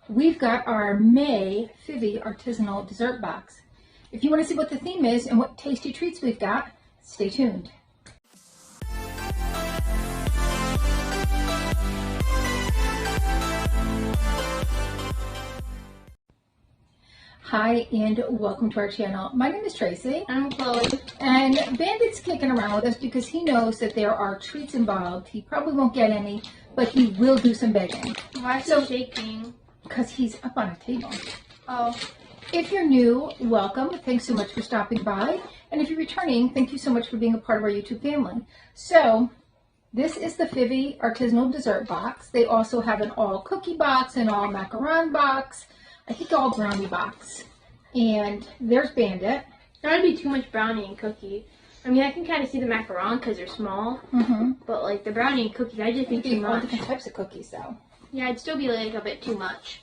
we've got our May Phivi Artisanal Dessert Box. If you want to see what the theme is and what tasty treats we've got, stay tuned. Hi and welcome to our channel. My name is Tracy. I'm Chloe. And Bandit's kicking around with us because he knows that there are treats involved. He probably won't get any, but he will do some begging. Why is he shaking? Because he's up on a table. Oh. If you're new, welcome. Thanks so much for stopping by. And if you're returning, thank you so much for being a part of our YouTube family. So, this is the Phivi Artisanal Dessert Box. They also have an all cookie box, an all macaron box, I think all brownie box. And there's Bandit. That would be too much brownie and cookie. I mean, I can kind of see the macaron because they're small. But like the brownie and cookies, I just think too all much. different types of cookies though. Yeah, it'd still be like a bit too much.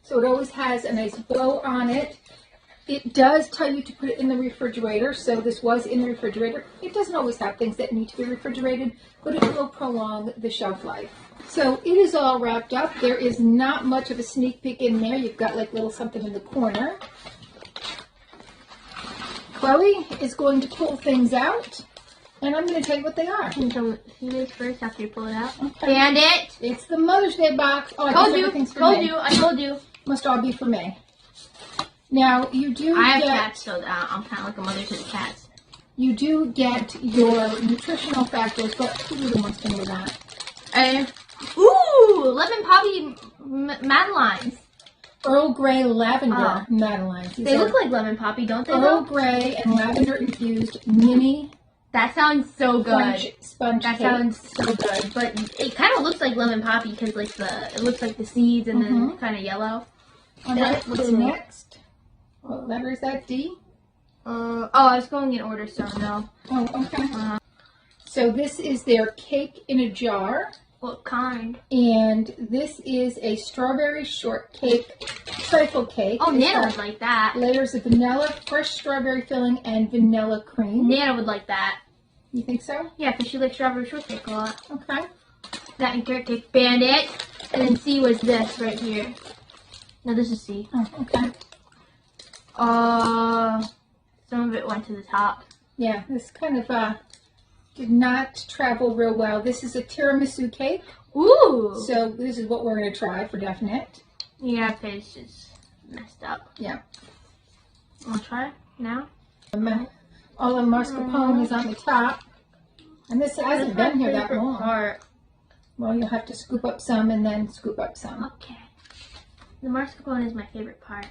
So it always has a nice bow on it. It does tell you to put it in the refrigerator, so this was in the refrigerator. It doesn't always have things that need to be refrigerated, but it will prolong the shelf life. So it is all wrapped up. There is not much of a sneak peek in there. You've got like little something in the corner. Chloe is going to pull things out, and I'm going to tell you what they are. Can you see this first after you pull it out? Okay. Bandit! It's the Mother's Day box. Oh, I told you. Must all be for me. Now, you do I have get... cats, so I'm kind of like a mother to the cats. You do get your nutritional factors, but who really wants to know that? Ooh! Lemon Poppy Madeleines. Earl Grey Lavender Madeleines. They look like Lemon Poppy, don't they? Earl Grey and lavender infused mini. That sounds so good. Sponge that cake. sounds so good, but it kind of looks like Lemon Poppy because like it looks like the seeds and then kind of yellow. All right, what's next? What letter is that? D? I was going in order, so no. Oh, okay. So this is their cake in a jar. What kind? And this is a strawberry shortcake trifle cake. Oh, Nana would like that. Layers of vanilla, fresh strawberry filling, and vanilla cream. Nana would like that. You think so? Yeah, because she likes strawberry shortcake a lot. Okay. That and carrot cake. Bandit. And then C was this right here. No, this is C. Oh, okay. Some of it went to the top. Yeah, this kind of did not travel real well. This is a tiramisu cake. Ooh! So this is what we're going to try for definite. Yeah, because it's just messed up. Yeah. I'll try it now. All the mascarpone is on the top. And this hasn't been here that long. Well, you'll have to scoop up some and then scoop up some. Okay. The mascarpone is my favorite part.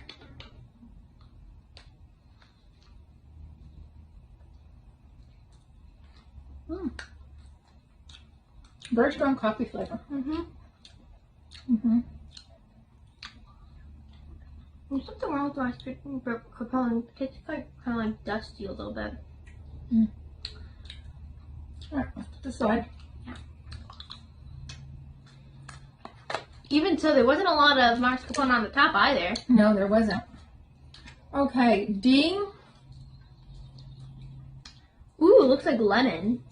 Very strong coffee flavor. There's something wrong with my mascarpone. It's kind of like dusty a little bit. Alright, let's put this aside. Yeah. Even so, there wasn't a lot of mascarpone on the top either. No, there wasn't. Okay, D. Ooh, it looks like lemon.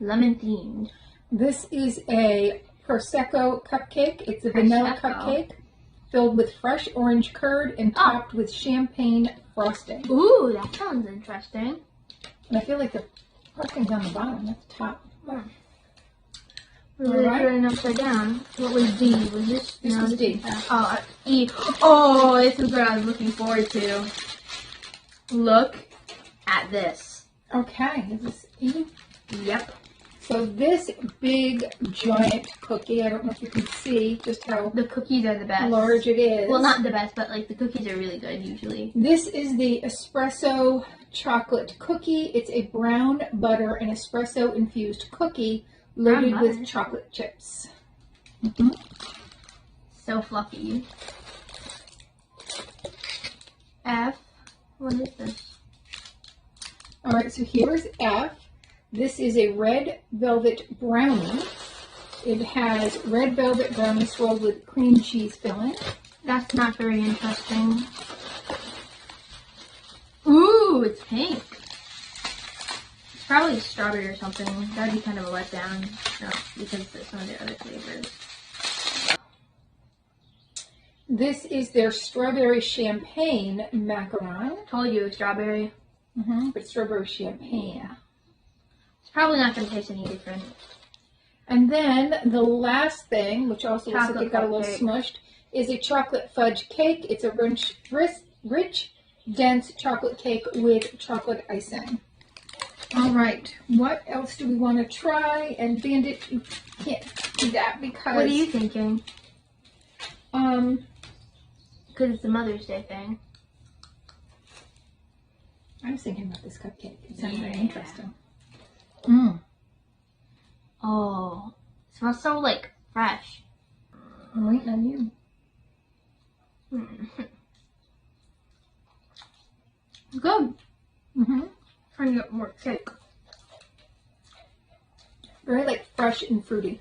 Lemon themed. This is a Prosecco cupcake. It's a vanilla cupcake filled with fresh orange curd and topped with champagne frosting. Ooh, that sounds interesting. And I feel like the frosting's on the bottom, not the top. Really turning upside down. What was D? Was this? This was D. E. Oh, this is what I was looking forward to. Look at this. Okay, is this E? Yep. So this big giant cookie, I don't know if you can see just how the cookies are the best. Large it is. Well, not the best, but like the cookies are really good usually. This is the espresso chocolate cookie. It's a brown butter and espresso infused cookie loaded with chocolate chips. So fluffy. F. What is this? All right, so here's F. This is a red velvet brownie. It has red velvet brownie swirled with cream cheese filling. That's not very interesting. Ooh, it's pink. It's probably strawberry or something. That'd be kind of a letdown, because of some of the other flavors. This is their strawberry champagne macaron. Told you it was strawberry. But strawberry champagne. Yeah. It's probably not going to taste any different. And then the last thing, which also looks like Chocolate it got a little cake. smushed, is a chocolate fudge cake. It's a rich, dense chocolate cake with chocolate icing. All right, what else do we want to try? And Bandit, you can't do that because... What are you thinking? Because it's a Mother's Day thing. I'm thinking about this cupcake. It sounds very Yeah. interesting. Oh, it smells so like fresh. I'm waiting on you. Good. Mm-hmm. Trying to get more cake. Very like fresh and fruity.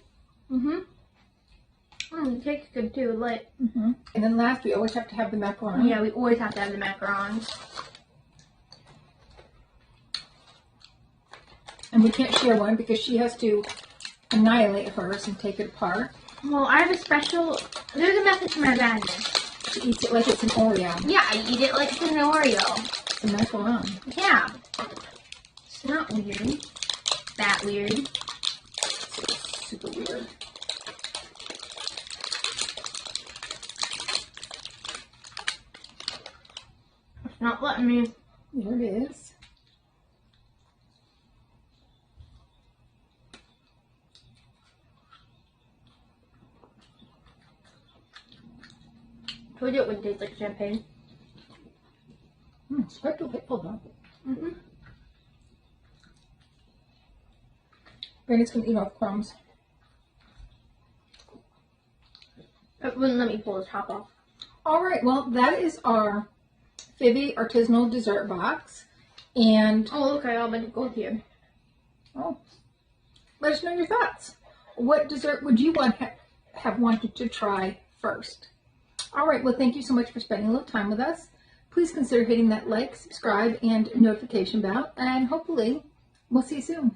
The cake's good too. Like, And then last, we always have to have the macaroni. yeah, we always have to have the macarons. And we can't share one because she has to annihilate hers and take it apart. Well, I have a special. There's a method to my madness. She eats it like it's an Oreo. Yeah, I eat it like it's an Oreo. It's a macaron. Yeah. It's not weird. That weird. Super weird. It's not letting me. There it is. Told you it would taste like champagne. It's quite delightful though. Brandon's gonna eat off crumbs. It wouldn't let me pull the top off. All right, well, that is our Phivi artisanal dessert box. And Oh, okay, I'll make it go here. let us know your thoughts. What dessert would you have wanted to try first? All right, well, thank you so much for spending a little time with us. Please consider hitting that like, subscribe, and notification bell, and hopefully we'll see you soon.